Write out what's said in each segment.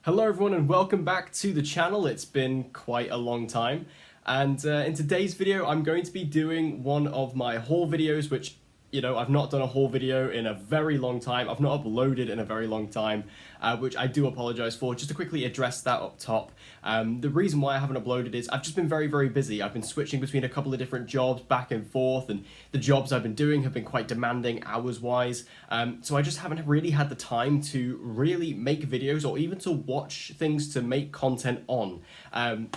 Hello everyone and welcome back to the channel. It's been quite a long time, and in today's video I'm going to be doing one of my haul videos, which, I've not done a haul video in a very long time. I've not uploaded in a very long time, which I do apologize for. Just to quickly address that up top, the reason why I haven't uploaded is I've just been very, very busy. I've been switching between a couple of different jobs back and forth, and the jobs I've been doing have been quite demanding hours-wise, so I just haven't really had the time to really make videos or even to watch things to make content on.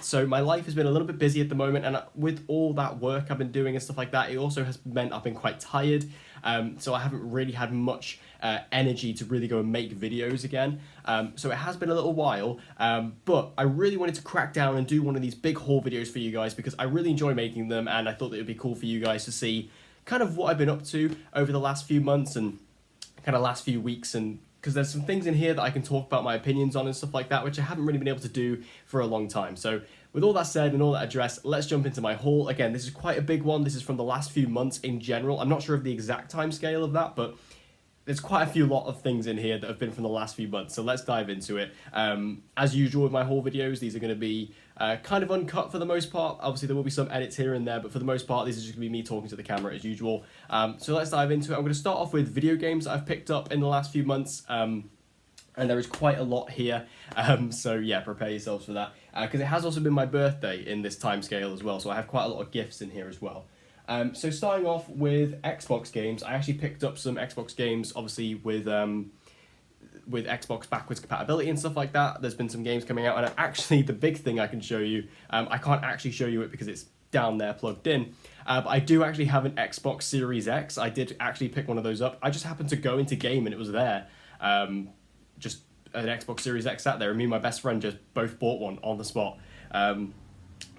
So my life has been a little bit busy at the moment, and with all that work I've been doing and stuff like that, it also has meant I've been quite tired. So I haven't really had much energy to really go and make videos again. So it has been a little while, but I really wanted to crack down and do one of these big haul videos for you guys because I really enjoy making them, and I thought that it would be cool for you guys to see kind of what I've been up to over the last few months and kind of last few weeks, and because there's some things in here that I can talk about my opinions on and stuff like that, which I haven't really been able to do for a long time. So with all that said and all that addressed, let's jump into my haul. Again, this is quite a big one. This is from the last few months in general. I'm not sure of the exact time scale of that, but there's quite a few lot of things in here that have been from the last few months, so let's dive into it. As usual with my haul videos, these are going to be kind of uncut for the most part. Obviously, there will be some edits here and there, but for the most part, this is just going to be me talking to the camera as usual. So let's dive into it. I'm going to start off with video games that I've picked up in the last few months. And there is quite a lot here, so yeah, prepare yourselves for that, because it has also been my birthday in this time scale as well, so I have quite a lot of gifts in here as well. So starting off with Xbox games, I actually picked up some Xbox games, obviously with Xbox backwards compatibility and stuff like that. There's been some games coming out, and actually the big thing I can show you, I can't actually show you it because it's down there plugged in, but I do actually have an Xbox Series X. I did actually pick one of those up. I just happened to go into game and it was there. Just an Xbox Series X sat there, and me and my best friend just both bought one on the spot.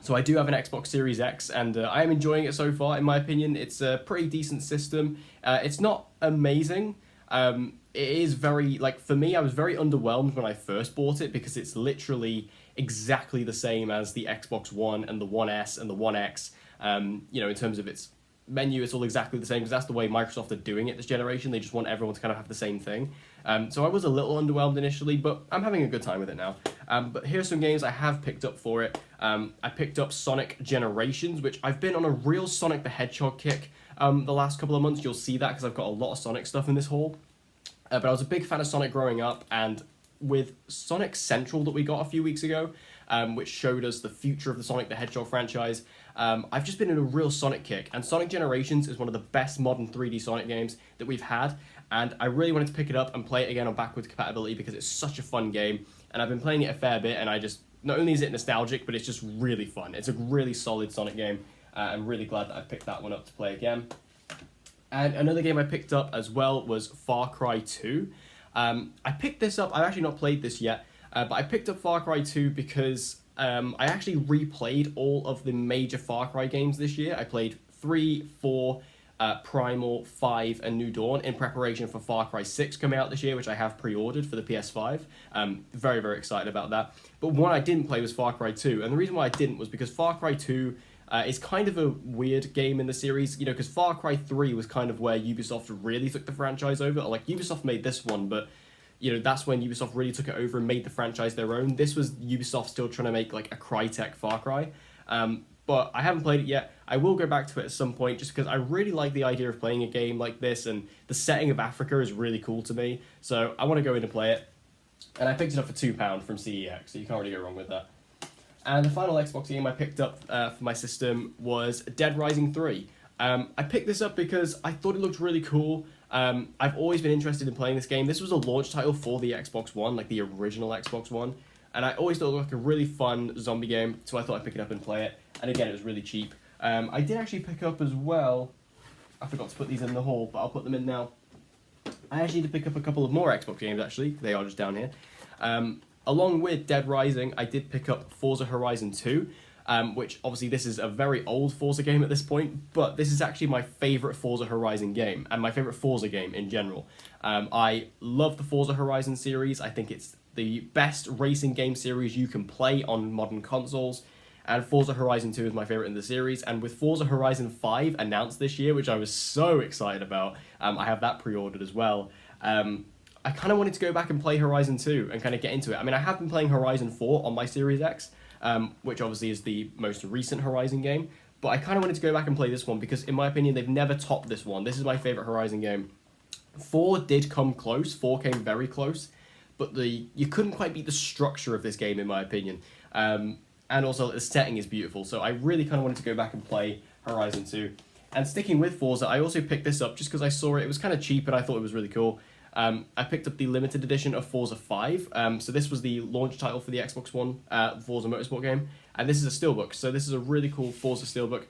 So I do have an Xbox Series X, and I am enjoying it so far. In my opinion, it's a pretty decent system. It's not amazing. It is very, for me, I was very underwhelmed when I first bought it because it's literally exactly the same as the Xbox One and the One S and the One X. In terms of its menu, it's all exactly the same because that's the way Microsoft are doing it this generation. They just want everyone to kind of have the same thing. So I was a little underwhelmed initially, but I'm having a good time with it now. But here's some games I have picked up for it. I picked up Sonic Generations, which I've been on a real Sonic the Hedgehog kick the last couple of months. You'll see that because I've got a lot of Sonic stuff in this haul. But I was a big fan of Sonic growing up, and with Sonic Central that we got a few weeks ago, which showed us the future of the Sonic the Hedgehog franchise, I've just been in a real Sonic kick, and Sonic Generations is one of the best modern 3D Sonic games that we've had, and I really wanted to pick it up and play it again on backwards compatibility because it's such a fun game, and I've been playing it a fair bit, and not only is it nostalgic, but it's just really fun. It's a really solid Sonic game. I'm really glad that I picked that one up to play again. And another game I picked up as well was Far Cry 2. I picked this up, I've actually not played this yet, but I picked up Far Cry 2 because I actually replayed all of the major Far Cry games this year. I played 3, 4, Primal, 5, and New Dawn in preparation for Far Cry 6 coming out this year, which I have pre-ordered for the PS5. Very, very excited about that. But one I didn't play was Far Cry 2, and the reason why I didn't was because Far Cry 2 is kind of a weird game in the series, because Far Cry 3 was kind of where Ubisoft really took the franchise over. Like, Ubisoft made this one, but that's when Ubisoft really took it over and made the franchise their own. This was Ubisoft still trying to make like a Crytek Far Cry. But I haven't played it yet. I will go back to it at some point just because I really like the idea of playing a game like this, and the setting of Africa is really cool to me. So I want to go in and play it. And I picked it up for £2 from CEX, so you can't really go wrong with that. And the final Xbox game I picked up for my system was Dead Rising 3. I picked this up because I thought it looked really cool. I've always been interested in playing this game. This was a launch title for the Xbox One, like the original Xbox One. And I always thought it looked like a really fun zombie game, so I thought I'd pick it up and play it. And again, it was really cheap. I did actually pick up as well, I forgot to put these in the haul, but I'll put them in now. I actually did pick up a couple of more Xbox games, actually. They are just down here. Along with Dead Rising, I did pick up Forza Horizon 2, which obviously this is a very old Forza game at this point, but this is actually my favourite Forza Horizon game, and my favourite Forza game in general. I love the Forza Horizon series. I think it's the best racing game series you can play on modern consoles, and Forza Horizon 2 is my favourite in the series, and with Forza Horizon 5 announced this year, which I was so excited about, I have that pre-ordered as well. I kind of wanted to go back and play Horizon 2 and kind of get into it. I mean, I have been playing Horizon 4 on my Series X, which obviously is the most recent Horizon game, but I kind of wanted to go back and play this one because, in my opinion, they've never topped this one. This is my favourite Horizon game. 4 did come close, 4 came very close, but you couldn't quite beat the structure of this game, in my opinion. And also, the setting is beautiful, so I really kind of wanted to go back and play Horizon 2. And sticking with Forza, I also picked this up just because I saw it. It was kind of cheap, and I thought it was really cool. I picked up the limited edition of Forza 5. So this was the launch title for the Xbox One Forza Motorsport game. And this is a Steelbook. So this is a really cool Forza Steelbook.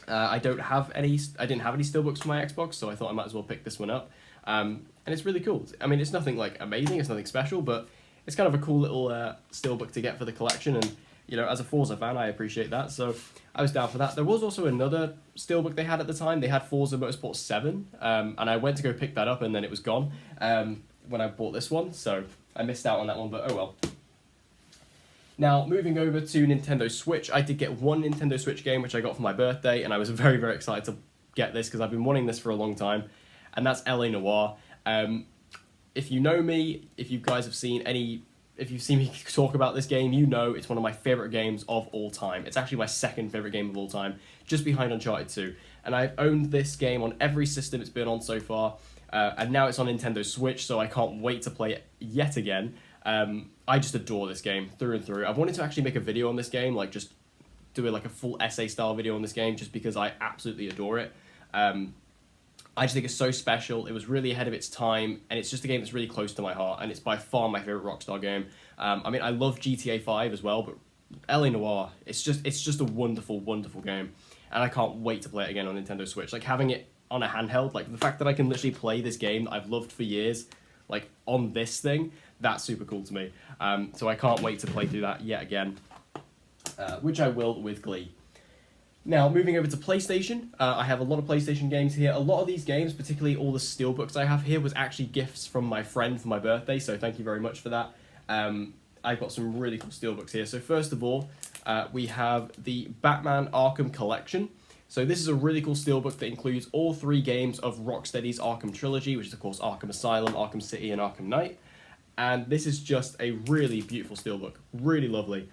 I didn't have any Steelbooks for my Xbox, so I thought I might as well pick this one up. And it's really cool. I mean, it's nothing like amazing, it's nothing special, but it's kind of a cool little Steelbook to get for the collection. And, you know, as a Forza fan, I appreciate that. So I was down for that. There was also another Steelbook they had at the time. They had Forza Motorsport 7, and I went to go pick that up, and then it was gone when I bought this one. So I missed out on that one, but oh well. Now, moving over to Nintendo Switch, I did get one Nintendo Switch game, which I got for my birthday, and I was very, very excited to get this, because I've been wanting this for a long time, and that's L.A. Noire. If you know me, if you guys have seen if you've seen me talk about this game, you know it's one of my favourite games of all time. It's actually my second favourite game of all time, just behind Uncharted 2. And I've owned this game on every system it's been on so far, and now it's on Nintendo Switch, so I can't wait to play it yet again. I just adore this game through and through. I've wanted to actually make a video on this game, like just do it like a full essay style video on this game, just because I absolutely adore it. I just think it's so special. It was really ahead of its time, and it's just a game that's really close to my heart, and it's by far my favourite Rockstar game. I mean, I love GTA 5 as well, but L.A. Noire, it's just a wonderful, wonderful game, and I can't wait to play it again on Nintendo Switch. Like, having it on a handheld, like, the fact that I can literally play this game that I've loved for years, like, on this thing, that's super cool to me. So I can't wait to play through that yet again, which I will with glee. Now, moving over to PlayStation, I have a lot of PlayStation games here. A lot of these games, particularly all the Steelbooks I have here, was actually gifts from my friend for my birthday, so thank you very much for that. I've got some really cool Steelbooks here. So first of all, we have the Batman Arkham Collection. So this is a really cool Steelbook that includes all 3 games of Rocksteady's Arkham trilogy, which is, of course, Arkham Asylum, Arkham City, and Arkham Knight. And this is just a really beautiful Steelbook. Really lovely.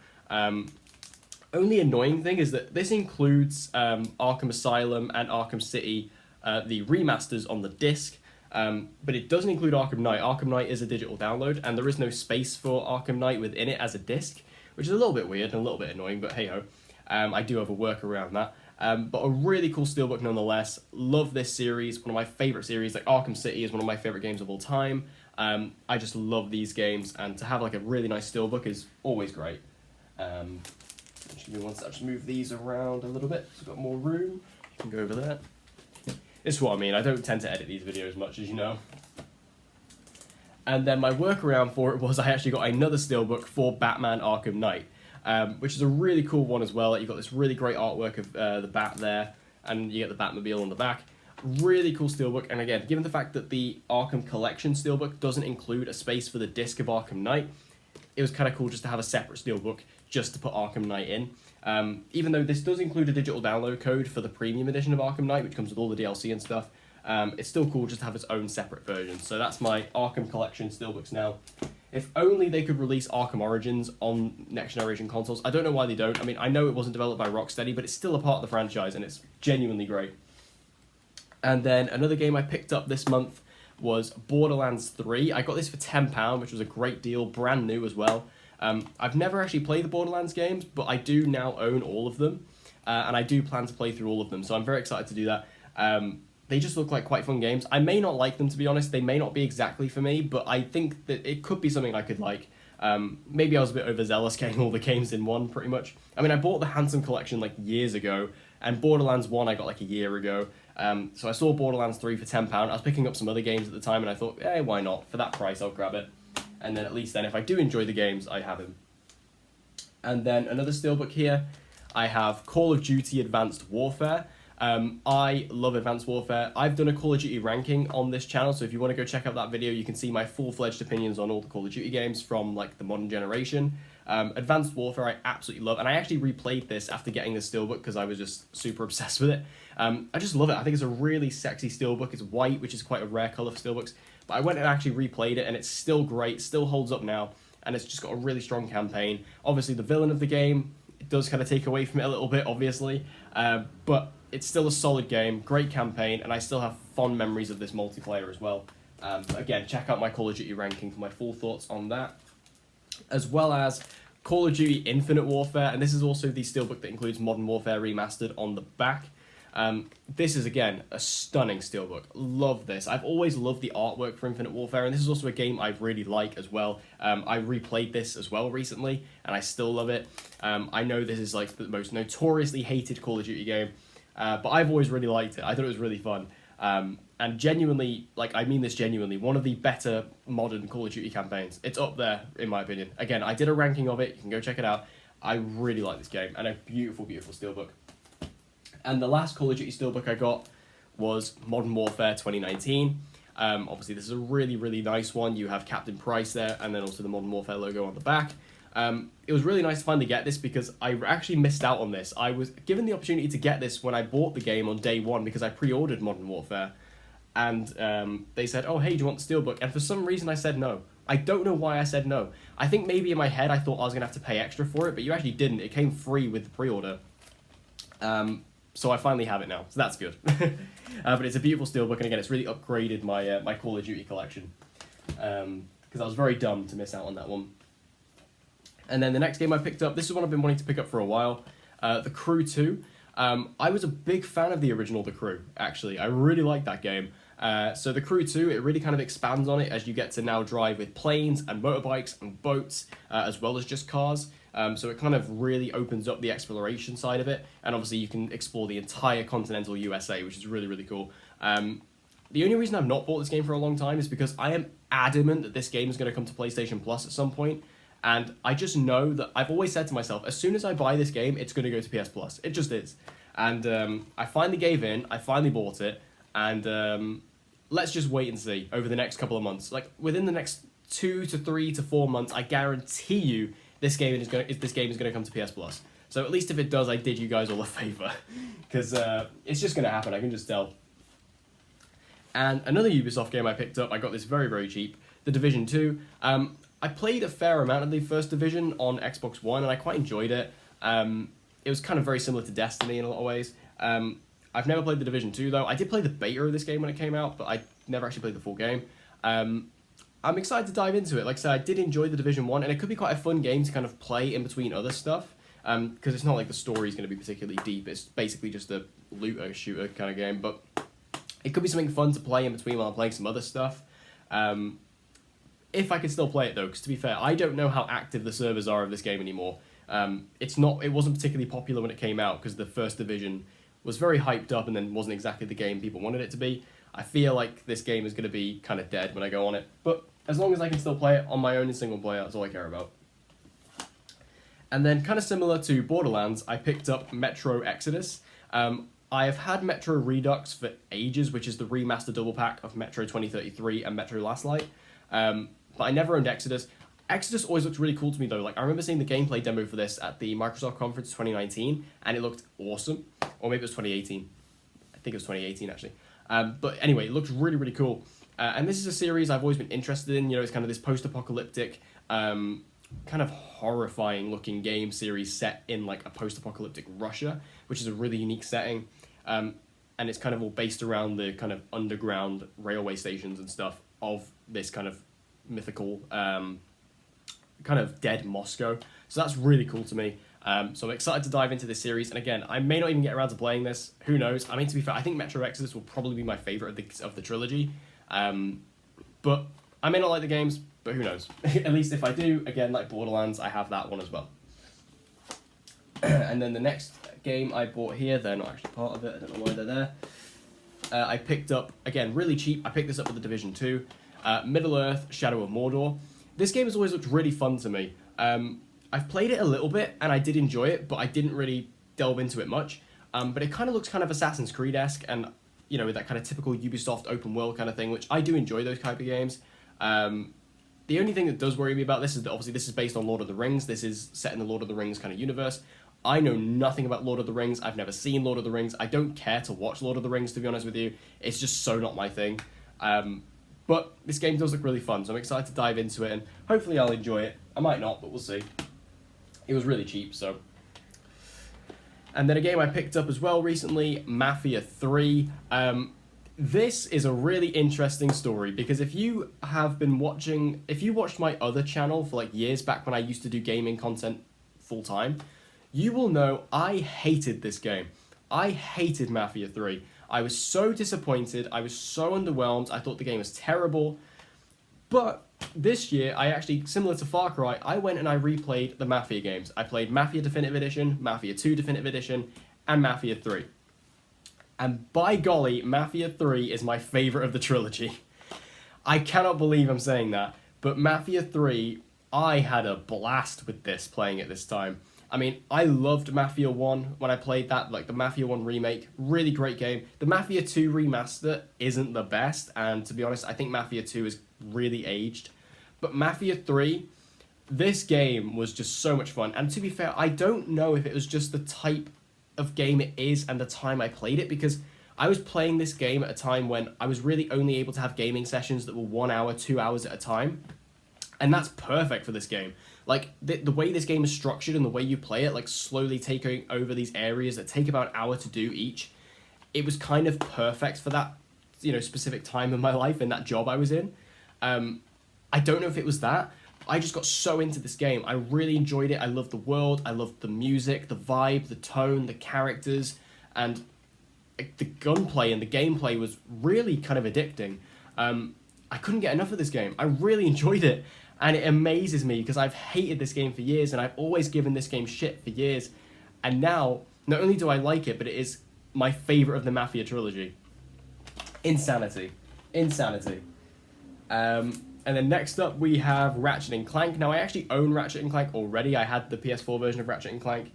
Only annoying thing is that this includes Arkham Asylum and Arkham City, the remasters on the disc, but it doesn't include Arkham Knight. Arkham Knight is a digital download, and there is no space for Arkham Knight within it as a disc, which is a little bit weird and a little bit annoying, but hey-ho. I do have a workaround that. But a really cool Steelbook nonetheless. Love this series, one of my favourite series. Like, Arkham City is one of my favourite games of all time. I just love these games, and to have like a really nice Steelbook is always great. Actually, once I just move these around a little bit, so I've got more room. You can go over there. This is what I mean. I don't tend to edit these videos much, as you know. And then my workaround for it was I actually got another Steelbook for Batman Arkham Knight, which is a really cool one as well. You've got this really great artwork of the Bat there, and you get the Batmobile on the back. Really cool Steelbook, and again, given the fact that the Arkham Collection Steelbook doesn't include a space for the disc of Arkham Knight, it was kind of cool just to have a separate Steelbook just to put Arkham Knight in. Even though this does include a digital download code for the premium edition of Arkham Knight, which comes with all the DLC and stuff, it's still cool just to have its own separate version. So that's my Arkham Collection Steelbooks now. If only they could release Arkham Origins on next generation consoles. I don't know why they don't. I mean, I know it wasn't developed by Rocksteady, but it's still a part of the franchise, and it's genuinely great. And then another game I picked up this month was Borderlands 3. I got this for £10, which was a great deal, brand new as well. I've never actually played the Borderlands games, but I do now own all of them, and I do plan to play through all of them, so I'm very excited to do that. They just look like quite fun games. I may not like them, to be honest. They may not be exactly for me, but I think that it could be something I could like. Maybe I was a bit overzealous getting all the games in one, pretty much. I mean, I bought the Handsome Collection like years ago, and Borderlands 1 I got like a year ago. So I saw Borderlands 3 for £10. I was picking up some other games at the time, and I thought, hey, why not? For that price, I'll grab it. And then at least then, if I do enjoy the games, I have them. And then another Steelbook here, I have Call of Duty Advanced Warfare. I love Advanced Warfare. I've done a Call of Duty ranking on this channel, so if you want to go check out that video, you can see my full-fledged opinions on all the Call of Duty games from like the modern generation. Advanced Warfare I absolutely love, and I actually replayed this after getting this Steelbook because I was just super obsessed with it. I just love it. I think it's a really sexy Steelbook. It's white, which is quite a rare colour for Steelbooks, But I went and actually replayed it, and it's still great, still holds up now, and it's just got a really strong campaign. Obviously, the villain of the game, it does kind of take away from it a little bit, obviously, but it's still a solid game, great campaign, and I still have fond memories of this multiplayer as well. Again, check out my Call of Duty ranking for my full thoughts on that, as well as Call of Duty Infinite Warfare, and this is also the steelbook that includes Modern Warfare Remastered on the back. This is, again, a stunning steelbook. Love this. I've always loved the artwork for Infinite Warfare, and this is also a game I really like as well. I replayed this as well recently, and I still love it. I know this is like the most notoriously hated Call of Duty game, but I've always really liked it. I thought it was really fun. And genuinely, like, I mean this genuinely, one of the better modern Call of Duty campaigns. It's up there, in my opinion. Again, I did a ranking of it. You can go check it out. I really like this game, and a beautiful, beautiful steelbook. And the last Call of Duty steelbook I got was Modern Warfare 2019. Obviously, this is a really, really nice one. You have Captain Price there, and then also the Modern Warfare logo on the back. It was really nice to finally get this because I actually missed out on this. I was given the opportunity to get this when I bought the game on day one because I pre-ordered Modern Warfare. And they said, oh, hey, do you want the steelbook? And for some reason I said no. I don't know why I said no. I think maybe in my head I thought I was going to have to pay extra for it, but you actually didn't. It came free with the pre-order. So I finally have it now, so that's good. But it's a beautiful steelbook, and again, it's really upgraded my my Call of Duty collection. Because I was very dumb to miss out on that one. And then the next game I picked up, this is one I've been wanting to pick up for a while, The Crew 2. I was a big fan of the original The Crew, actually. I really liked that game. So The Crew 2, it really kind of expands on it as you get to now drive with planes and motorbikes and boats, as well as just cars. So it kind of really opens up the exploration side of it, and obviously you can explore the entire continental USA, which is really, really cool. The only reason I've not bought this game for a long time is because I am adamant that this game is going to come to PlayStation Plus at some point, and I just know that I've always said to myself, as soon as I buy this game, it's going to go to PS Plus. It just is. And I finally gave in, I finally bought it, and let's just wait and see over the next couple of months. Like, within the next 2 to 3 to 4 months, I guarantee you this game is going to come to PS Plus. So at least if it does, I did you guys all a favor, because it's just going to happen. I can just tell. And another Ubisoft game I picked up, I got this very, very cheap, The Division 2. I played a fair amount of the first Division on Xbox One, and I quite enjoyed it. It was kind of very similar to Destiny in a lot of ways. I've never played The Division 2, though. I did play the beta of this game when it came out, but I never actually played the full game. I'm excited to dive into it. Like I said, I did enjoy The Division 1, and it could be quite a fun game to kind of play in between other stuff, because it's not like the story's going to be particularly deep. It's basically just a looter, shooter kind of game, but it could be something fun to play in between while I'm playing some other stuff. If I could still play it, though, because to be fair, I don't know how active the servers are of this game anymore. It wasn't particularly popular when it came out, because the first Division was very hyped up and then wasn't exactly the game people wanted it to be. I feel like this game is going to be kind of dead when I go on it, but as long as I can still play it on my own in single player, that's all I care about. And then, kind of similar to Borderlands, I picked up Metro Exodus. I have had Metro Redux for ages, which is the remaster double pack of Metro 2033 and Metro Last Light. But I never owned Exodus. Exodus always looked really cool to me, though. Like, I remember seeing the gameplay demo for this at the Microsoft Conference 2019, and it looked awesome. Or maybe it was 2018. I think it was 2018, actually. But anyway, it looks really, really cool. And this is a series I've always been interested in. You know, it's kind of this post-apocalyptic, kind of horrifying-looking game series set in, like, a post-apocalyptic Russia, which is a really unique setting. And it's kind of all based around the kind of underground railway stations and stuff of this kind of mythical, kind of dead Moscow. So that's really cool to me. So I'm excited to dive into this series, and again, I may not even get around to playing this. Who knows? I mean, to be fair, I think Metro Exodus will probably be my favorite of the trilogy. But I may not like the games, but who knows? At least if I do, again, like Borderlands, I have that one as well. And then the next game I bought here, they're not actually part of it. I don't know why they're there. I picked up, again, really cheap. I picked this up with the Division 2. Middle-earth: Shadow of Mordor. This game has always looked really fun to me. I've played it a little bit, and I did enjoy it, but I didn't really delve into it much. But it kind of looks kind of Assassin's Creed-esque, and, you know, with that kind of typical Ubisoft open world kind of thing, which I do enjoy those type of games. The only thing that does worry me about this is that obviously this is based on Lord of the Rings. This is set in the Lord of the Rings kind of universe. I know nothing about Lord of the Rings. I've never seen Lord of the Rings. I don't care to watch Lord of the Rings, to be honest with you. It's just so not my thing. But this game does look really fun, so I'm excited to dive into it, and hopefully I'll enjoy it. I might not, but we'll see. It was really cheap, so. And then a game I picked up as well recently, Mafia 3. This is a really interesting story, because if you watched my other channel for like years back when I used to do gaming content full time, you will know I hated this game. I hated Mafia 3. I was so disappointed. I was so underwhelmed. I thought the game was terrible. But this year, I actually, similar to Far Cry, I went and I replayed the Mafia games. I played Mafia Definitive Edition, Mafia 2 Definitive Edition, and Mafia 3. And by golly, Mafia 3 is my favourite of the trilogy. I cannot believe I'm saying that, but Mafia 3, I had a blast with this, playing it this time. I mean, I loved Mafia 1 when I played that, like the Mafia 1 remake, really great game. The Mafia 2 remaster isn't the best, and to be honest, I think Mafia 2 is really aged. But Mafia 3, this game was just so much fun. And to be fair, I don't know if it was just the type of game it is and the time I played it, because I was playing this game at a time when I was really only able to have gaming sessions that were 1 hour, 2 hours at a time. And that's perfect for this game. Like, the way this game is structured and the way you play it, like slowly taking over these areas that take about an hour to do each, it was kind of perfect for that, specific time in my life and that job I was in. I don't know if it was that. I just got so into this game. I really enjoyed it. I loved the world. I loved the music, the vibe, the tone, the characters, and the gunplay and the gameplay was really kind of addicting. I couldn't get enough of this game. I really enjoyed it. And it amazes me because I've hated this game for years and I've always given this game shit for years. And now, not only do I like it, but it is my favourite of the Mafia trilogy. Insanity. And then next up we have Ratchet and Clank. Now I actually own Ratchet and Clank already. I had the PS4 version of Ratchet and Clank.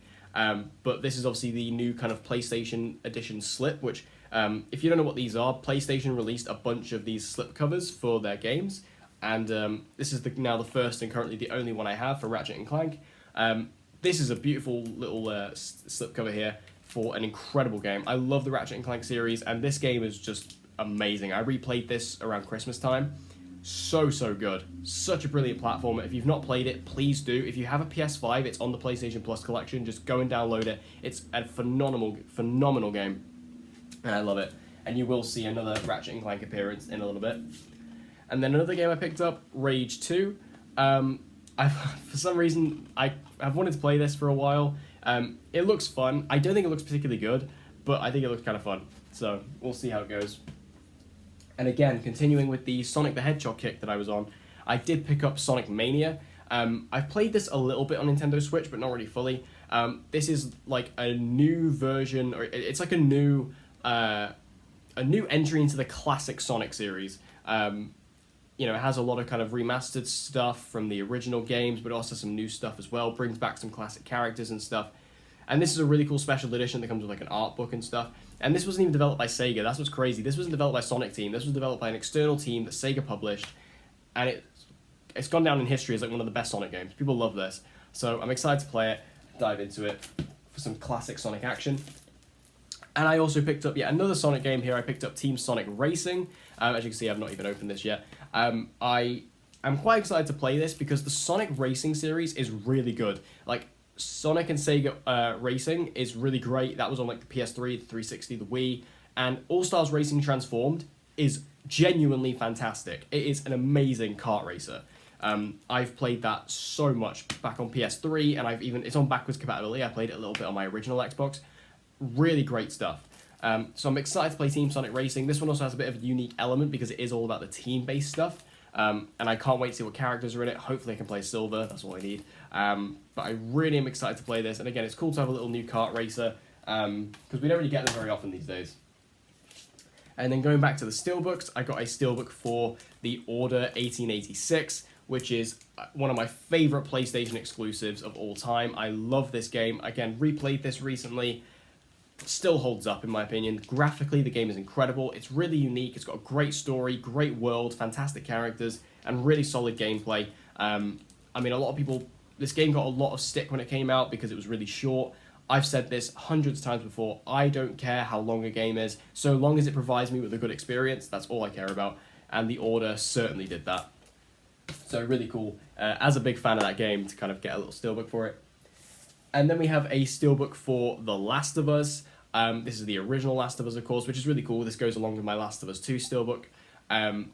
But this is obviously the new kind of PlayStation edition slip, which, if you don't know what these are, PlayStation released a bunch of these slip covers for their games. And this is now the first and currently the only one I have for Ratchet and Clank. This is a beautiful little slipcover here for an incredible game. I love the Ratchet and Clank series, and this game is just amazing. I replayed this around Christmas time. So good. Such a brilliant platform. If you've not played it, please do. If you have a PS5, it's on the PlayStation Plus collection. Just go and download it. It's a phenomenal game, and I love it. And you will see another Ratchet and Clank appearance in a little bit. And then another game I picked up, Rage 2. For some reason, I've wanted to play this for a while. It looks fun. I don't think it looks particularly good, but I think it looks kind of fun. So we'll see how it goes. And again, continuing with the Sonic the Hedgehog kick that I was on, I did pick up Sonic Mania. I've played this a little bit on Nintendo Switch, but not really fully. This is like a new version, or it's like a new entry into the classic Sonic series. It has a lot of kind of remastered stuff from the original games, but also some new stuff as well. Brings back some classic characters and stuff. And this is a really cool special edition that comes with like an art book and stuff. And this wasn't even developed by Sega. That's what's crazy. This wasn't developed by Sonic Team. This was developed by an external team that Sega published. And it's gone down in history as like one of the best Sonic games. People love this. So I'm excited to play it, dive into it for some classic Sonic action. And I also picked up yet another Sonic game here. I picked up Team Sonic Racing. As you can see, I've not even opened this yet. I am quite excited to play this because the Sonic Racing series is really good. Like, Sonic and Sega Racing is really great. That was on like the PS3, the 360, the Wii. And All-Stars Racing Transformed is genuinely fantastic. It is an amazing kart racer. I've played that so much back on PS3, and it's on backwards compatibility. I played it a little bit on my original Xbox. Really great stuff. So I'm excited to play Team Sonic Racing. This one also has a bit of a unique element because it is all about the team-based stuff. And I can't wait to see what characters are in it. Hopefully I can play Silver, that's all I need. But I really am excited to play this. And again, it's cool to have a little new kart racer, because we don't really get them very often these days. And then going back to the Steelbooks, I got a Steelbook for the Order 1886, which is one of my favourite PlayStation exclusives of all time. I love this game. Again, replayed this recently. Still holds up in my opinion. Graphically, the game is incredible. It's really unique. It's got a great story, great world, fantastic characters, and really solid gameplay. A lot of people, this game got a lot of stick when it came out because it was really short. I've said this hundreds of times before. I don't care how long a game is, so long as it provides me with a good experience. That's all I care about. and the Order certainly did that. So really cool, as a big fan of that game, to kind of get a little steelbook for it. And then we have a steelbook for The Last of Us. This is the original Last of Us, of course, which is really cool. This goes along with my Last of Us 2 steelbook.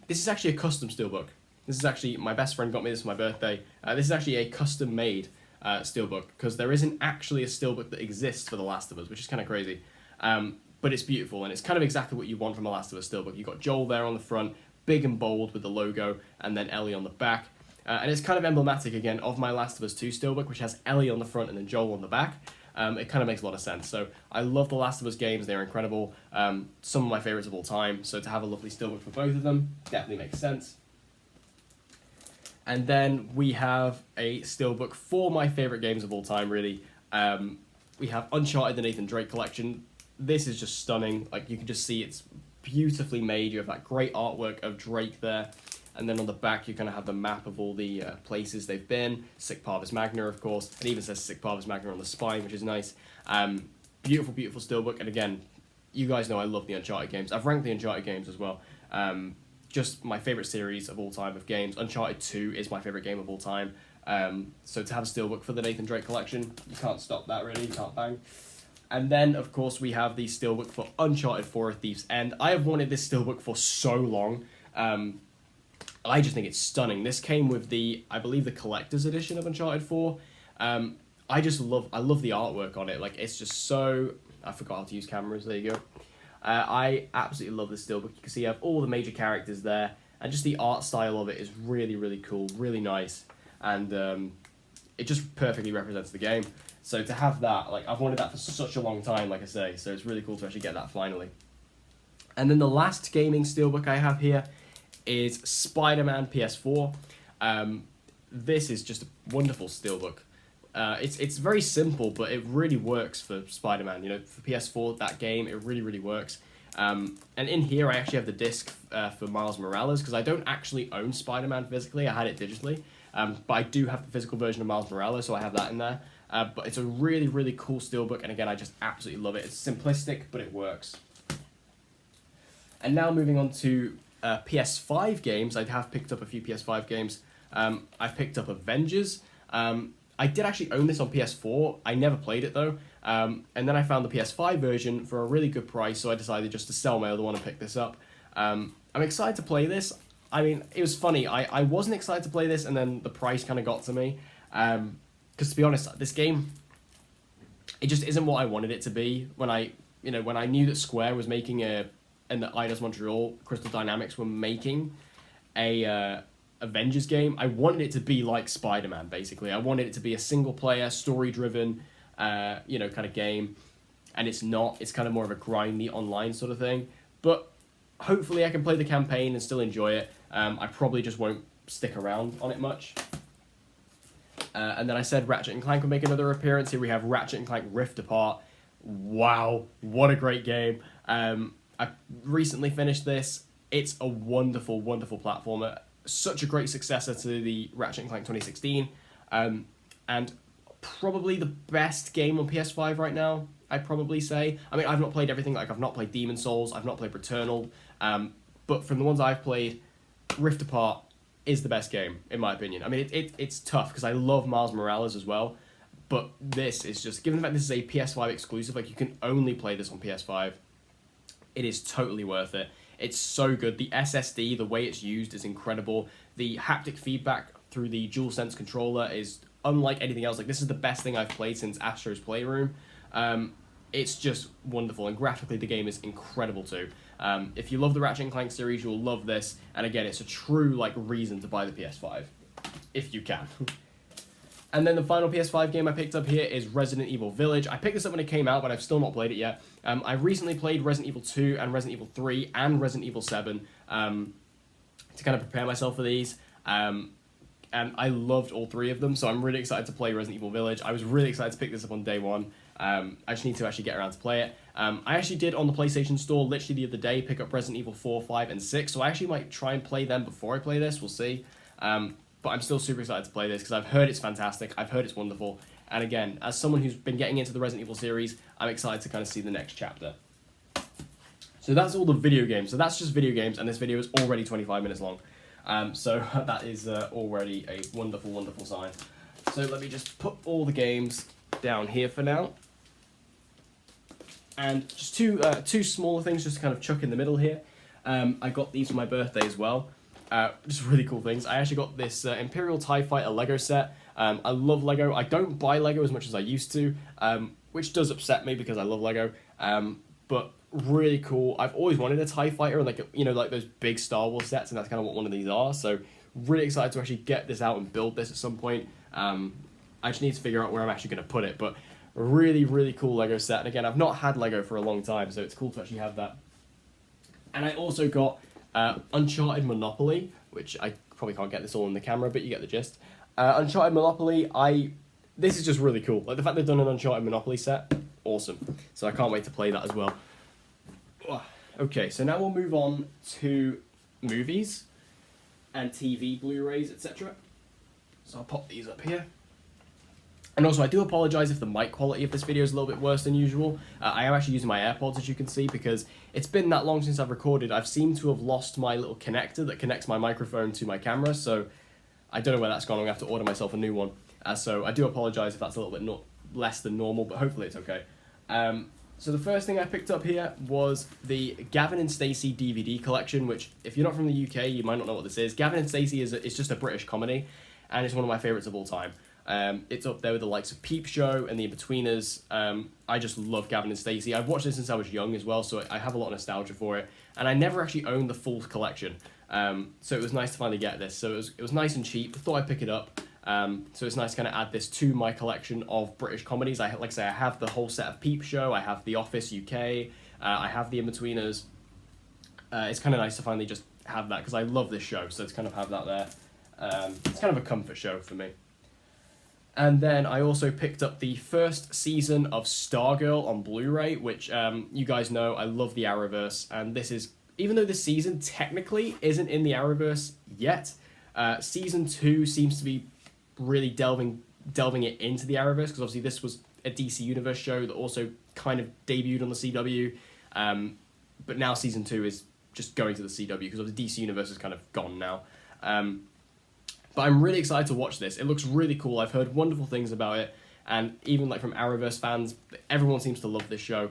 This is actually a custom steelbook. This is actually, my best friend got me this for my birthday. This is actually a custom-made steelbook, because there isn't actually a steelbook that exists for The Last of Us, which is kind of crazy. But it's beautiful, and it's kind of exactly what you want from a Last of Us steelbook. You've got Joel there on the front, big and bold with the logo, and then Ellie on the back. And it's kind of emblematic, again, of my Last of Us 2 steelbook, which has Ellie on the front and then Joel on the back. It kind of makes a lot of sense. So I love the Last of Us games. They're incredible. Some of my favorites of all time. So to have a lovely steelbook for both of them definitely makes sense. And then we have a steelbook for my favorite games of all time, really. We have Uncharted, the Nathan Drake collection. This is just stunning. Like, you can just see it's beautifully made. You have that great artwork of Drake there. And then on the back, you kind of have the map of all the places they've been. Sic Parvis Magna, of course. It even says Sic Parvis Magna on the spine, which is nice. Beautiful, beautiful steelbook. And again, you guys know I love the Uncharted games. I've ranked the Uncharted games as well. Just my favourite series of all time of games. Uncharted 2 is my favourite game of all time. So to have a steelbook for the Nathan Drake collection, you can't stop that, really. You can't bang. And then, of course, we have the steelbook for Uncharted 4: Thieves' End. I have wanted this steelbook for so long. I just think it's stunning. This came with I believe the collector's edition of Uncharted 4. I love the artwork on it. Like, it's just so... I forgot how to use cameras. There you go. I absolutely love this steelbook. You can see you have all the major characters there, and just the art style of it is really, really cool, really nice, and it just perfectly represents the game. So to have that, like, I've wanted that for such a long time, like I say, so it's really cool to actually get that finally. And then the last gaming steelbook I have here is Spider-Man PS4. This is just a wonderful steelbook. It's very simple, but it really works for Spider-Man. You know, for PS4, that game, it really, really works. And in here, I actually have the disc for Miles Morales, because I don't actually own Spider-Man physically. I had it digitally. But I do have the physical version of Miles Morales, so I have that in there. But it's a really, really cool steelbook, and again, I just absolutely love it. It's simplistic, but it works. And now moving on to PS5 games. I have picked up a few PS5 games. I've picked up Avengers. I did actually own this on PS4. I never played it, though. And then I found the PS5 version for a really good price, so I decided just to sell my other one and pick this up. I'm excited to play this. I mean, it was funny. I wasn't excited to play this, and then the price kind of got to me. Because to be honest, this game, it just isn't what I wanted it to be. When I knew that Square was making and that Eidos Montreal, Crystal Dynamics were making a Avengers game, I wanted it to be like Spider-Man, basically. I wanted it to be a single-player, story-driven, kind of game. And it's not. It's kind of more of a grindy online sort of thing. But hopefully I can play the campaign and still enjoy it. I probably just won't stick around on it much. And then I said Ratchet and Clank will make another appearance. Here we have Ratchet and Clank Rift Apart. Wow, what a great game. I recently finished this. It's a wonderful, wonderful platformer. Such a great successor to the Ratchet and Clank 2016. And probably the best game on PS5 right now, I'd probably say. I mean, I've not played everything. Like, I've not played Demon's Souls. I've not played Returnal. But from the ones I've played, Rift Apart is the best game, in my opinion. I mean, it's tough, because I love Miles Morales as well. But this is just, given the fact this is a PS5 exclusive, like, you can only play this on PS5, it is totally worth it. It's so good. The SSD, the way it's used, is incredible. The haptic feedback through the DualSense controller is unlike anything else. Like, this is the best thing I've played since Astro's Playroom. It's just wonderful, and graphically the game is incredible too. If you love the Ratchet and Clank series, you'll love this. And again, it's a true reason to buy the PS5, if you can. And then the final PS5 game I picked up here is Resident Evil Village. I picked this up when it came out, but I've still not played it yet. I recently played Resident Evil 2 and Resident Evil 3 and Resident Evil 7 to kind of prepare myself for these. And I loved all three of them, so I'm really excited to play Resident Evil Village. I was really excited to pick this up on day one. I just need to actually get around to play it. I actually did on the PlayStation Store literally the other day pick up Resident Evil 4, 5, and 6, so I actually might try and play them before I play this. We'll see. But I'm still super excited to play this because I've heard it's fantastic. I've heard it's wonderful. And again, as someone who's been getting into the Resident Evil series, I'm excited to kind of see the next chapter. So that's all the video games. So that's just video games, and this video is already 25 minutes long. So that is already a wonderful, wonderful sign. So let me just put all the games down here for now. And just two smaller things just to kind of chuck in the middle here. I got these for my birthday as well. Just really cool things. I actually got this Imperial TIE Fighter Lego set. I love Lego. I don't buy Lego as much as I used to, which does upset me because I love Lego. But really cool. I've always wanted a TIE Fighter and like those big Star Wars sets, and that's kind of what one of these are. So really excited to actually get this out and build this at some point. I just need to figure out where I'm actually going to put it, but really, really cool Lego set. And again, I've not had Lego for a long time, so it's cool to actually have that. And I also got Uncharted Monopoly, which I probably can't get this all in the camera, but you get the gist. Uncharted Monopoly, this is just really cool. Like the fact they've done an Uncharted Monopoly set, awesome. So I can't wait to play that as well. Okay, so now we'll move on to movies and TV Blu-Rays, etc. So I'll pop these up here. And also, I do apologise if the mic quality of this video is a little bit worse than usual. I am actually using my AirPods, as you can see, because it's been that long since I've recorded. I've seemed to have lost my little connector that connects my microphone to my camera, so I don't know where that's gone. I'm going to have to order myself a new one. So I do apologise if that's a little bit less than normal, but hopefully it's okay. So the first thing I picked up here was the Gavin and Stacy DVD collection, which, if you're not from the UK, you might not know what this is. Gavin and Stacy is just a British comedy, and it's one of my favourites of all time. It's up there with the likes of Peep Show and The Inbetweeners. I just love Gavin and Stacy. I've watched this since I was young as well, so I have a lot of nostalgia for it. And I never actually owned the full collection, so it was nice to finally get this. So it was nice and cheap. I thought I'd pick it up. So it's nice to kind of add this to my collection of British comedies. Like I say, I have the whole set of Peep Show. I have The Office UK. I have The Inbetweeners. It's kind of nice to finally just have that because I love this show. So to kind of have that there. It's kind of a comfort show for me. And then I also picked up the first season of Stargirl on Blu-ray, which you guys know I love the Arrowverse. And this is, even though this season technically isn't in the Arrowverse yet, season 2 seems to be really delving it into the Arrowverse, because obviously this was a DC Universe show that also kind of debuted on the CW. But now season 2 is just going to the CW, because obviously DC Universe is kind of gone now. But I'm really excited to watch this. It looks really cool. I've heard wonderful things about it. And even like from Arrowverse fans, everyone seems to love this show.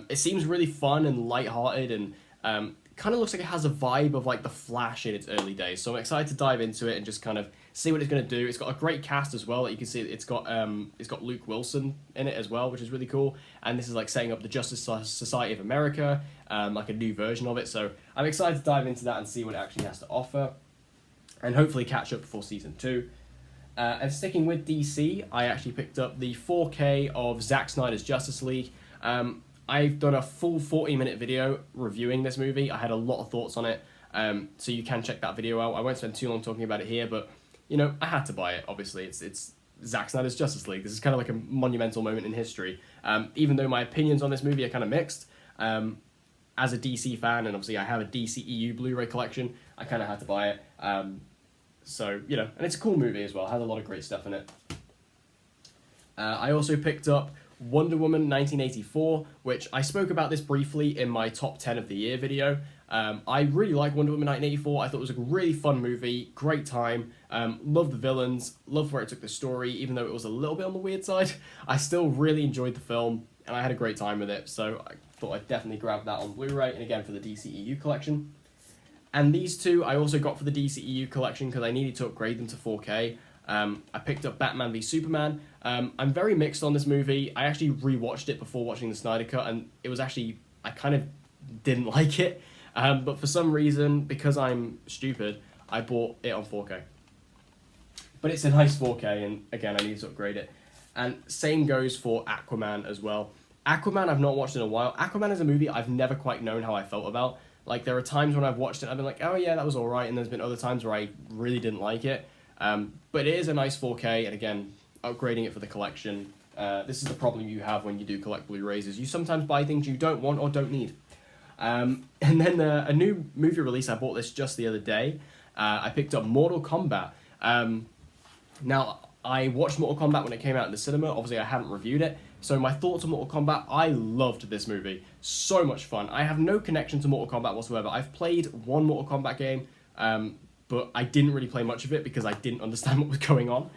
It seems really fun and lighthearted, and kind of looks like it has a vibe of like The Flash in its early days. So I'm excited to dive into it and just kind of see what it's going to do. It's got a great cast as well. Like you can see, it's got Luke Wilson in it as well, which is really cool. And this is like setting up the Justice Society of America, like a new version of it. So I'm excited to dive into that and see what it actually has to offer, and hopefully catch up before season 2. And sticking with DC, I actually picked up the 4K of Zack Snyder's Justice League. I've done a full 40-minute video reviewing this movie. I had a lot of thoughts on it, so you can check that video out. I won't spend too long talking about it here, but you know, I had to buy it. Obviously, it's Zack Snyder's Justice League. This is kind of like a monumental moment in history. Even though my opinions on this movie are kind of mixed, as a DC fan, and obviously I have a DCEU Blu-ray collection, I kind of had to buy it. So, you know, and it's a cool movie as well. It had a lot of great stuff in it. I also picked up Wonder Woman 1984, which I spoke about this briefly in my top 10 of the year video. I really like Wonder Woman 1984. I thought it was a really fun movie, great time. Loved the villains, loved where it took the story, even though it was a little bit on the weird side. I still really enjoyed the film, and I had a great time with it, so I thought I'd definitely grab that on Blu-ray, and again for the DCEU collection. And these two I also got for the DCEU collection because I needed to upgrade them to 4K. I picked up Batman v Superman. I'm very mixed on this movie. I actually rewatched it before watching the Snyder Cut, and it was actually, I kind of didn't like it. But for some reason, because I'm stupid, I bought it on 4K. But it's a nice 4K, and again, I need to upgrade it. And same goes for Aquaman as well. Aquaman I've not watched in a while. Aquaman is a movie I've never quite known how I felt about. Like, there are times when I've watched it, I've been like, oh yeah, that was alright, and there's been other times where I really didn't like it. But it is a nice 4K, and again, upgrading it for the collection. This is the problem you have when you do collect Blu-rays, is you sometimes buy things you don't want or don't need. And then a new movie release, I bought this just the other day. I picked up Mortal Kombat. Now, I watched Mortal Kombat when it came out in the cinema. Obviously, I haven't reviewed it. So my thoughts on Mortal Kombat, I loved this movie. So much fun. I have no connection to Mortal Kombat whatsoever. I've played one Mortal Kombat game, but I didn't really play much of it because I didn't understand what was going on,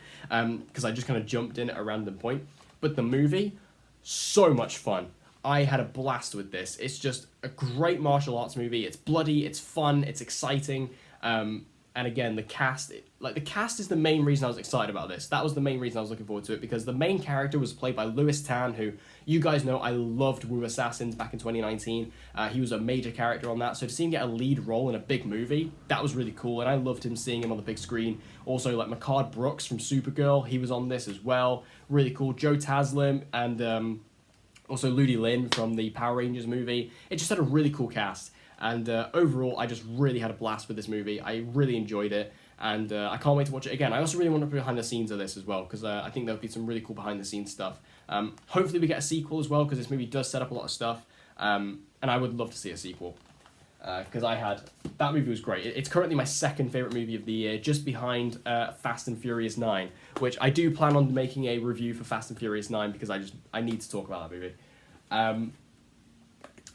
because I just kind of jumped in at a random point. But the movie, so much fun. I had a blast with this. It's just a great martial arts movie. It's bloody, it's fun, it's exciting. And again, the cast is the main reason I was excited about this. That was the main reason I was looking forward to it, because the main character was played by Louis Tan, who you guys know I loved Wu Assassins back in 2019. He was a major character on that, so to see him get a lead role in a big movie, that was really cool, and I loved seeing him on the big screen. Also, like Mehcad Brooks from Supergirl, he was on this as well. Really cool. Joe Taslim and also Ludi Lin from the Power Rangers movie. It just had a really cool cast. And overall, I just really had a blast with this movie. I really enjoyed it, and I can't wait to watch it again. I also really want to put behind the scenes of this as well, because I think there'll be some really cool behind the scenes stuff. Hopefully we get a sequel as well, because this movie does set up a lot of stuff, and I would love to see a sequel, because that movie was great. It's currently my second favourite movie of the year, just behind Fast and Furious 9, which I do plan on making a review for Fast and Furious 9, because I need to talk about that movie.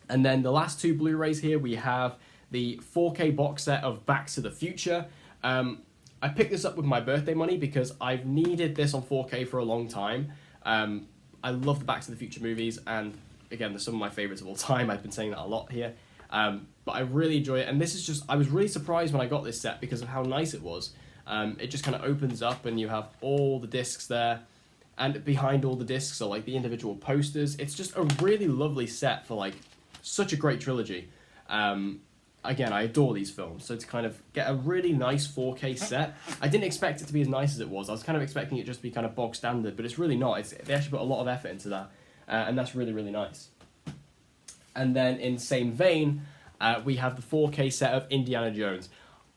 And then the last two Blu-rays here, we have the 4K box set of Back to the Future. I picked this up with my birthday money because I've needed this on 4K for a long time. I love the Back to the Future movies, and again, they're some of my favourites of all time. I've been saying that a lot here. But I really enjoy it, and this is just, I was really surprised when I got this set because of how nice it was. It just kind of opens up and you have all the discs there, and behind all the discs are like the individual posters. It's just a really lovely set for like such a great trilogy. Again, I adore these films, so to kind of get a really nice 4K set, I didn't expect it to be as nice as it was. I was kind of expecting it just to be kind of bog standard, but it's really not. They actually put a lot of effort into that, and that's really, really nice. And then in the same vein, we have the 4K set of Indiana Jones.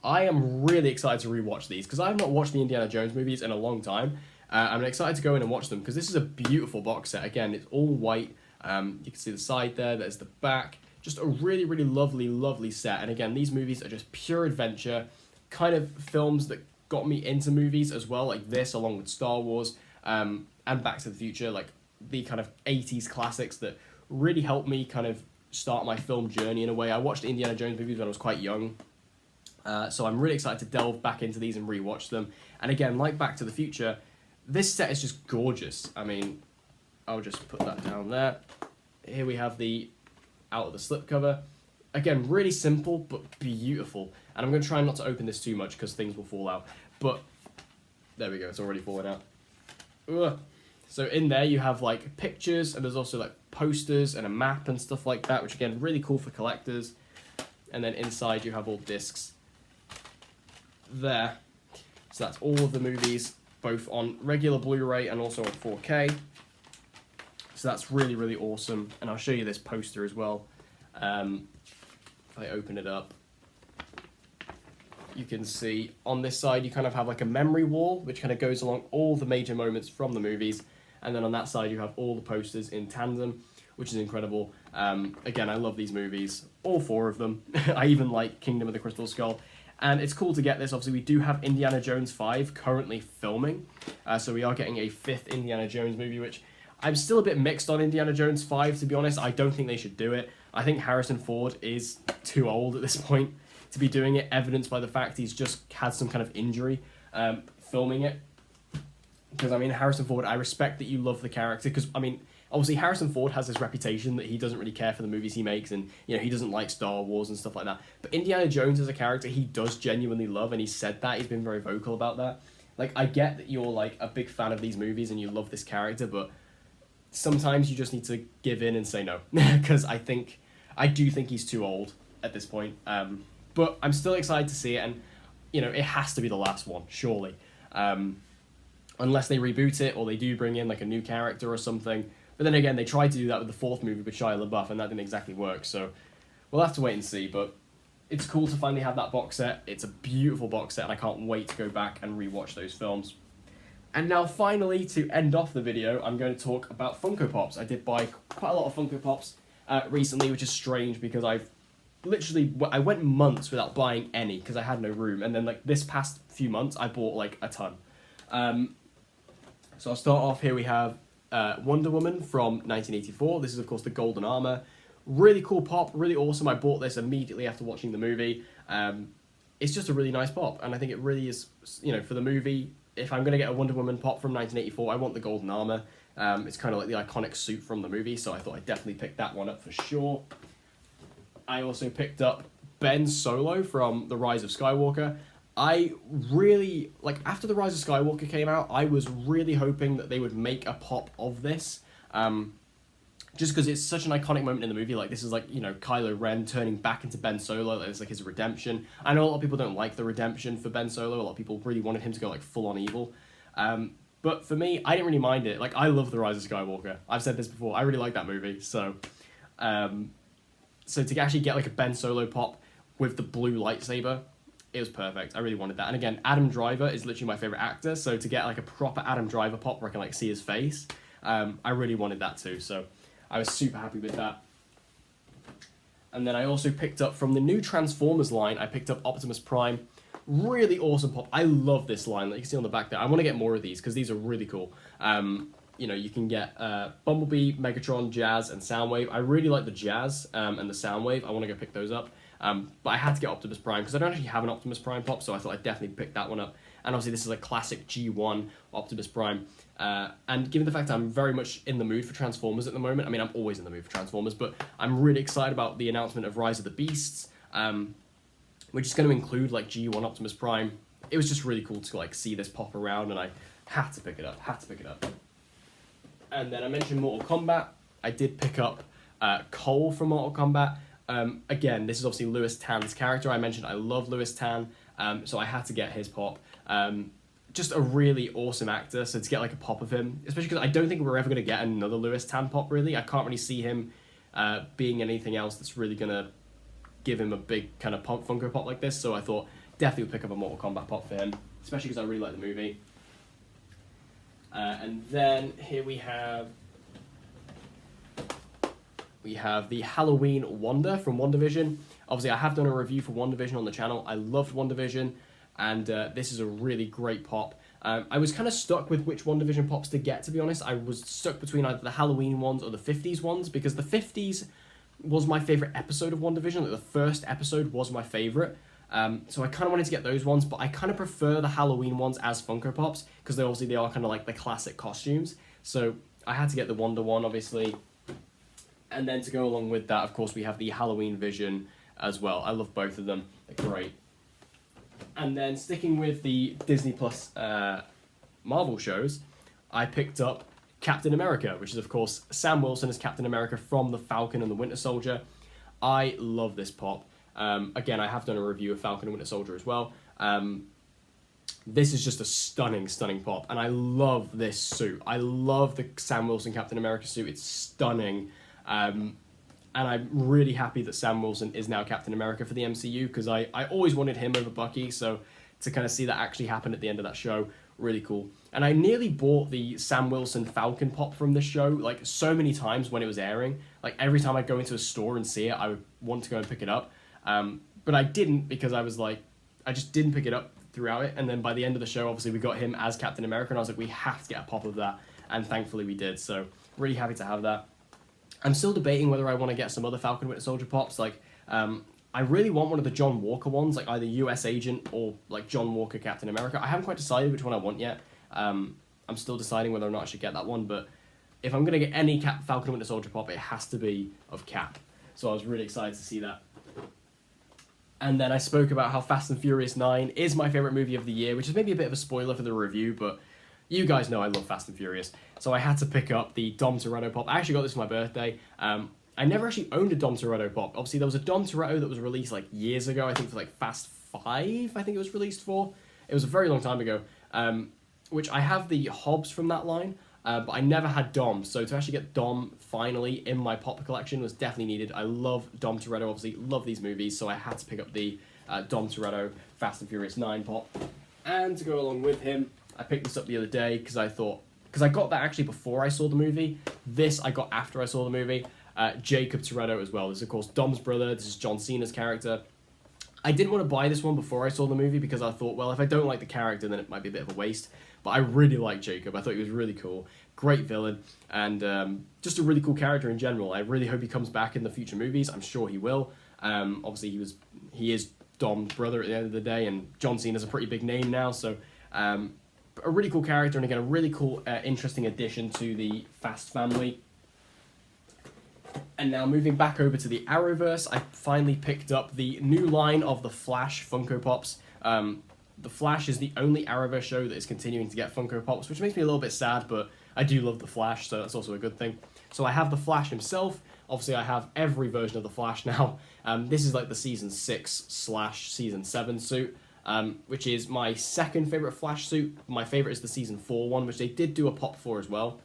I am really excited to rewatch these, because I have not watched the Indiana Jones movies in a long time. I'm excited to go in and watch them, because this is a beautiful box set. Again, it's all white. You can see the side there, there's the back. Just a really, really lovely, lovely set. And again, these movies are just pure adventure, kind of films that got me into movies as well, like this, along with Star Wars, and Back to the Future, like the kind of 80s classics that really helped me kind of start my film journey in a way. I watched Indiana Jones movies when I was quite young, so I'm really excited to delve back into these and rewatch them. And again, like Back to the Future, this set is just gorgeous. I mean, I'll just put that down there. Here we have the out of the slipcover. Again, really simple, but beautiful. And I'm going to try not to open this too much because things will fall out. But there we go, it's already falling out. Ugh. So in there you have like pictures, and there's also like posters and a map and stuff like that, which again, really cool for collectors. And then inside you have all discs there. So that's all of the movies, both on regular Blu-ray and also on 4K. So that's really, really awesome. And I'll show you this poster as well. If I open it up, you can see on this side you kind of have like a memory wall, which kind of goes along all the major moments from the movies. And then on that side you have all the posters in tandem, which is incredible. Again, I love these movies, all four of them. I even like Kingdom of the Crystal Skull. And it's cool to get this. Obviously, we do have Indiana Jones 5 currently filming. So we are getting a 5th Indiana Jones movie, which I'm still a bit mixed on Indiana Jones 5, to be honest. I don't think they should do it. I think Harrison Ford is too old at this point to be doing it, evidenced by the fact he's just had some kind of injury filming it. Because, I mean, Harrison Ford, I respect that you love the character, because, I mean, obviously Harrison Ford has this reputation that he doesn't really care for the movies he makes, and, you know, he doesn't like Star Wars and stuff like that. But Indiana Jones as a character, he does genuinely love, and he said that. He's been very vocal about that. Like, I get that you're, like, a big fan of these movies and you love this character, but sometimes you just need to give in and say no, because I do think he's too old at this point. But I'm still excited to see it, and you know, it has to be the last one, surely, unless they reboot it or they do bring in like a new character or something. But then again, they tried to do that with the 4th movie with Shia LaBeouf, and that didn't exactly work. So we'll have to wait and see. But it's cool to finally have that box set. It's a beautiful box set, and I can't wait to go back and rewatch those films. And now finally, to end off the video, I'm going to talk about Funko Pops. I did buy quite a lot of Funko Pops recently, which is strange because I went months without buying any because I had no room. And then like this past few months, I bought like a ton. So I'll start off here. We have Wonder Woman from 1984. This is, of course, the golden armor. Really cool pop, really awesome. I bought this immediately after watching the movie. It's just a really nice pop, and I think it really is, for the movie, if I'm going to get a Wonder Woman pop from 1984, I want the golden armor. It's kind of like the iconic suit from the movie, so I thought I'd definitely pick that one up for sure. I also picked up Ben Solo from the Rise of Skywalker. I really, after the Rise of Skywalker came out, I was really hoping that they would make a pop of this. Just because it's such an iconic moment in the movie. This is Kylo Ren turning back into Ben Solo. It's his redemption. I know a lot of people don't like the redemption for Ben Solo. A lot of people really wanted him to go full on evil. But for me, I didn't really mind it. I love the Rise of Skywalker. I've said this before. I really like that movie. So to actually get a Ben Solo pop with the blue lightsaber, it was perfect. I really wanted that. And again, Adam Driver is literally my favorite actor. So to get a proper Adam Driver pop where I can see his face, I really wanted that too. So I was super happy with that. And then I also picked up from the new Transformers line, I picked up Optimus Prime. Really awesome pop. I love this line that you can see on the back there. I want to get more of these because these are really cool. You can get Bumblebee, Megatron, Jazz, and Soundwave. I really like the Jazz and the Soundwave. I want to go pick those up. But I had to get Optimus Prime because I don't actually have an Optimus Prime pop, so I thought I'd definitely pick that one up. And obviously this is a classic G1 Optimus Prime. And given the fact I'm very much in the mood for Transformers at the moment, I'm always in the mood for Transformers, but I'm really excited about the announcement of Rise of the Beasts, which is going to include G1 Optimus Prime. It was just really cool to see this pop around, and I had to pick it up. And then I mentioned Mortal Kombat. I did pick up Cole from Mortal Kombat. Again, this is obviously Lewis Tan's character. I mentioned I love Lewis Tan, so I had to get his pop. Just a really awesome actor, so to get a pop of him, especially because I don't think we're ever going to get another Lewis Tan pop, really. I can't really see him being anything else that's really going to give him a big kind of Funko Pop like this, so I thought definitely would pick up a Mortal Kombat pop for him, especially because I really like the movie. And then here we have the Halloween Wanda from WandaVision. Obviously, I have done a review for WandaVision on the channel. I loved WandaVision, and this is a really great pop. I was kind of stuck with which WandaVision pops to get, to be honest. I was stuck between either the Halloween ones or the 50s ones, because the 50s was my favourite episode of WandaVision. The first episode was my favourite. So I kind of wanted to get those ones, but I kind of prefer the Halloween ones as Funko Pops, because they are kind of the classic costumes. So I had to get the Wanda one, obviously. And then to go along with that, of course, we have the Halloween Vision as well. I love both of them. They're great. And then sticking with the Disney Plus Marvel shows, I picked up Captain America, which is, of course, Sam Wilson as Captain America from The Falcon and the Winter Soldier. I love this pop. Again, I have done a review of Falcon and Winter Soldier as well. This is just a stunning, stunning pop. And I love this suit. I love the Sam Wilson Captain America suit. It's stunning. And I'm really happy that Sam Wilson is now Captain America for the MCU, because I always wanted him over Bucky, so to kind of see that actually happen at the end of that show, really cool. And I nearly bought the Sam Wilson Falcon pop from this show, so many times when it was airing. Every time I'd go into a store and see it, I would want to go and pick it up. But I didn't, because I was I just didn't pick it up throughout it. And then by the end of the show, obviously, we got him as Captain America, and I was we have to get a pop of that. And thankfully we did, so really happy to have that. I'm still debating whether I want to get some other Falcon Winter Soldier pops. I really want one of the John Walker ones, either US Agent or John Walker Captain America. I haven't quite decided which one I want yet. I'm still deciding whether or not I should get that one, but if I'm going to get any Falcon Winter Soldier pop, it has to be of Cap. So I was really excited to see that. And then I spoke about how Fast and Furious 9 is my favourite movie of the year, which is maybe a bit of a spoiler for the review, but you guys know I love Fast and Furious. So I had to pick up the Dom Toretto pop. I actually got this for my birthday. I never actually owned a Dom Toretto pop. Obviously, there was a Dom Toretto that was released years ago, I think for Fast 5, I think it was released for. It was a very long time ago, which I have the Hobbs from that line, but I never had Dom. So to actually get Dom finally in my pop collection was definitely needed. I love Dom Toretto, obviously, love these movies, so I had to pick up the Dom Toretto Fast and Furious 9 pop. And to go along with him, I picked this up the other day because I got that actually before I saw the movie. This I got after I saw the movie. Jacob Toretto as well. This is, of course, Dom's brother. This is John Cena's character. I didn't want to buy this one before I saw the movie because I thought, well, if I don't like the character, then it might be a bit of a waste. But I really liked Jacob. I thought he was really cool. Great villain. And just a really cool character in general. I really hope he comes back in the future movies. I'm sure he will. Obviously, he is Dom's brother at the end of the day. And John Cena's a pretty big name now. So a really cool character. And again, a really cool, interesting addition to the Fast family. And now moving back over to the Arrowverse, I finally picked up the new line of the Flash Funko Pops. The Flash is the only Arrowverse show that is continuing to get Funko Pops, which makes me a little bit sad, but I do love the Flash, so that's also a good thing. So I have the Flash himself. Obviously, I have every version of the Flash now. This is like the Season 6/Season 7 suit, which is my second favourite Flash suit. My favourite is the Season 4 one, which they did do a pop for as well.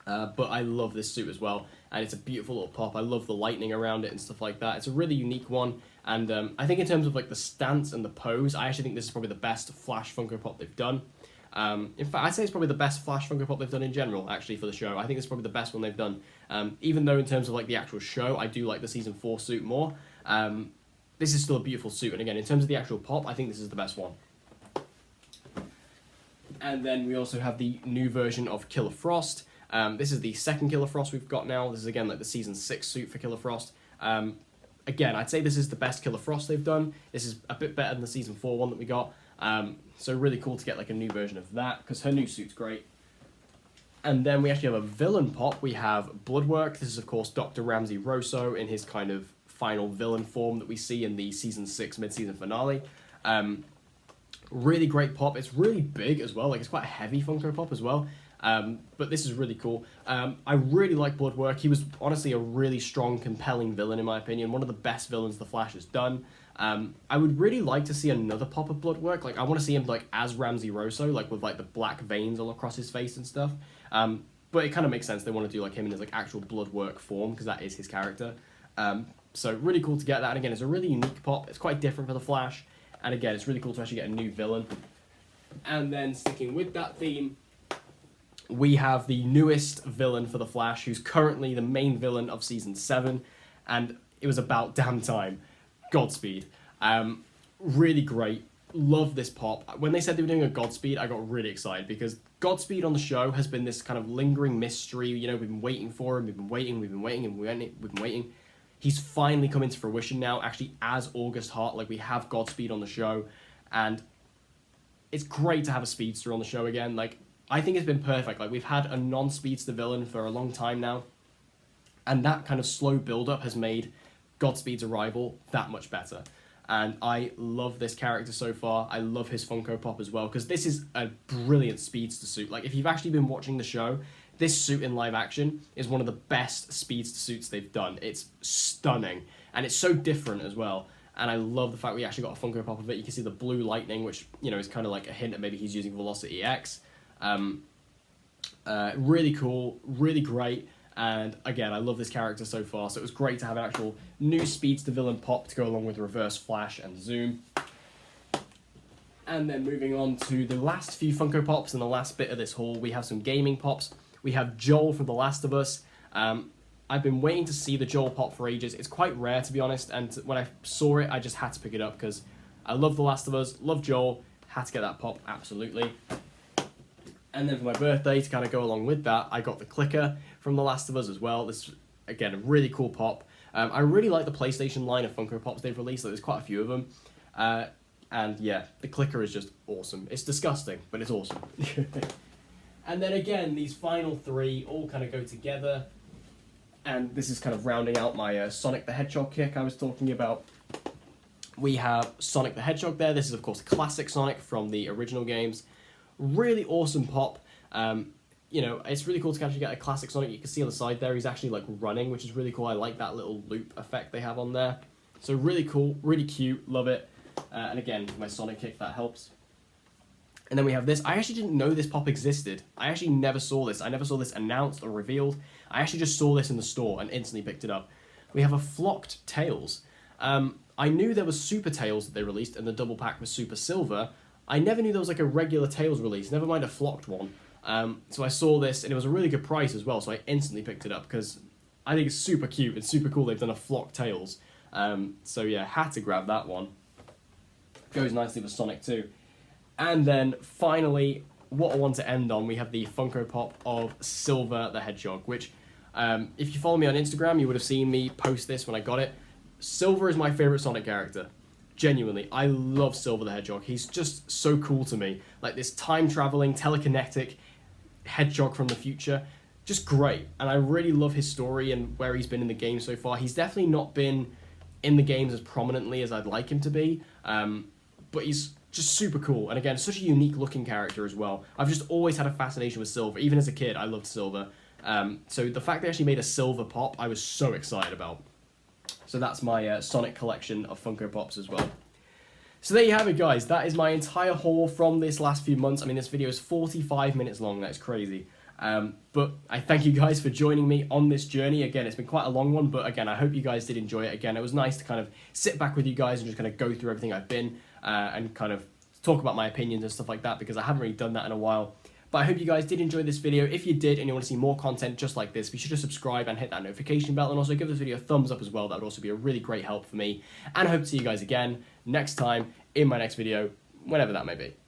But I love this suit as well, and it's a beautiful little pop. I love the lightning around it and stuff like that. It's a really unique one, and I think in terms of like the stance and the pose, I actually think this is probably the best Flash Funko Pop they've done. In fact, I'd say it's probably the best Flash Funko Pop they've done in general, actually, for the show. I think it's probably the best one they've done. Even though in terms of like the actual show, I do like the Season 4 suit more. This is still a beautiful suit, and again, in terms of the actual pop, I think this is the best one. And then we also have the new version of Killer Frost. This is the second Killer Frost we've got now. This is again like the Season 6 suit for Killer Frost. Again, I'd say this is the best Killer Frost they've done. This is a bit better than the Season 4 one that we got. So really cool to get like a new version of that, because her new suit's great. And then we actually have a villain pop. We have Bloodwork. This is of course Dr. Ramsey Rosso in his kind of final villain form that we see in the Season 6 mid-season finale. Really great pop. It's really big as well. Like it's quite a heavy Funko Pop as well. But this is really cool. I really like Bloodwork. He was honestly a really strong, compelling villain in my opinion. One of the best villains the Flash has done. I would really like to see another pop of Bloodwork. Like I want to see him like as Ramsey Rosso, like with like the black veins all across his face and stuff. But it kind of makes sense they want to do like him in his like actual Bloodwork form because that is his character. So really cool to get that. And again, it's a really unique pop. It's quite different for the Flash. And again, it's really cool to actually get a new villain. And then sticking with that theme, we have the newest villain for the Flash, who's currently the main villain of Season 7, and it was about damn time. Godspeed. Really great. Love this pop. When they said they were doing a Godspeed, I got really excited, because Godspeed on the show has been this kind of lingering mystery. You know, we've been waiting for him, we've been waiting. He's finally come into fruition now, actually as August Hart. Like, we have Godspeed on the show, and it's great to have a speedster on the show again. Like, I think it's been perfect. Like, we've had a non-speedster villain for a long time now, and that kind of slow build-up has made Godspeed's arrival that much better. And I love this character so far. I love his Funko Pop as well, because this is a brilliant speedster suit. Like, if you've actually been watching the show, this suit in live action is one of the best speedster suits they've done. It's stunning, and it's so different as well. And I love the fact we actually got a Funko Pop of it. You can see the blue lightning, which, you know, is kind of like a hint that maybe he's using Velocity X. Really cool, really great. And again, I love this character so far. So it was great to have an actual new speedster villain pop to go along with Reverse Flash and Zoom. And then moving on to the last few Funko Pops and the last bit of this haul, we have some gaming pops. We have Joel from The Last of Us. I've been waiting to see the Joel pop for ages. It's quite rare, to be honest, and when I saw it, I just had to pick it up because I love The Last of Us, love Joel, had to get that pop, absolutely. And then for my birthday, to kind of go along with that, I got the clicker from The Last of Us as well. This, again, a really cool pop. I really like the PlayStation line of Funko Pops they've released. There's quite a few of them. And yeah, the clicker is just awesome. It's disgusting, but it's awesome. And then again, these final three all kind of go together. And this is kind of rounding out my Sonic the Hedgehog kick I was talking about. We have Sonic the Hedgehog there. This is, of course, classic Sonic from the original games. Really awesome pop. You know, it's really cool to actually get a classic Sonic. You can see on the side there, he's actually like running, which is really cool. I like that little loop effect they have on there. So really cool, really cute, love it. And again, for my Sonic kick, that helps. And then we have this. I actually didn't know this pop existed. I actually never saw this. I never saw this announced or revealed. I actually just saw this in the store and instantly picked it up. We have a flocked Tails. I knew there was Super Tails that they released, and the double pack was Super Silver. I never knew there was like a regular Tails release, never mind a flocked one. So I saw this, and it was a really good price as well, so I instantly picked it up, because I think it's super cute and super cool they've done a flocked Tails. So yeah, had to grab that one. Goes nicely with Sonic too. And then finally, what I want to end on, we have the Funko Pop of Silver the Hedgehog, which if you follow me on Instagram, you would have seen me post this when I got it. Silver is my favorite Sonic character. Genuinely, I love Silver the Hedgehog. He's just so cool to me. Like this time-traveling, telekinetic hedgehog from the future. Just great. And I really love his story and where he's been in the game so far. He's definitely not been in the games as prominently as I'd like him to be. But he's just super cool. And again, such a unique looking character as well. I've just always had a fascination with Silver. Even as a kid, I loved Silver. So the fact they actually made a Silver Pop, I was so excited about. So that's my Sonic collection of Funko Pops as well. So there you have it, guys. That is my entire haul from this last few months. I mean, this video is 45 minutes long. That's crazy. But I thank you guys for joining me on this journey. Again, it's been quite a long one, but again, I hope you guys did enjoy it. Again, it was nice to kind of sit back with you guys and just kind of go through everything I've been and kind of talk about my opinions and stuff like that, because I haven't really done that in a while. But I hope you guys did enjoy this video. If you did and you want to see more content just like this, be sure to subscribe and hit that notification bell, and also give this video a thumbs up as well. That would also be a really great help for me. And I hope to see you guys again next time in my next video, whenever that may be.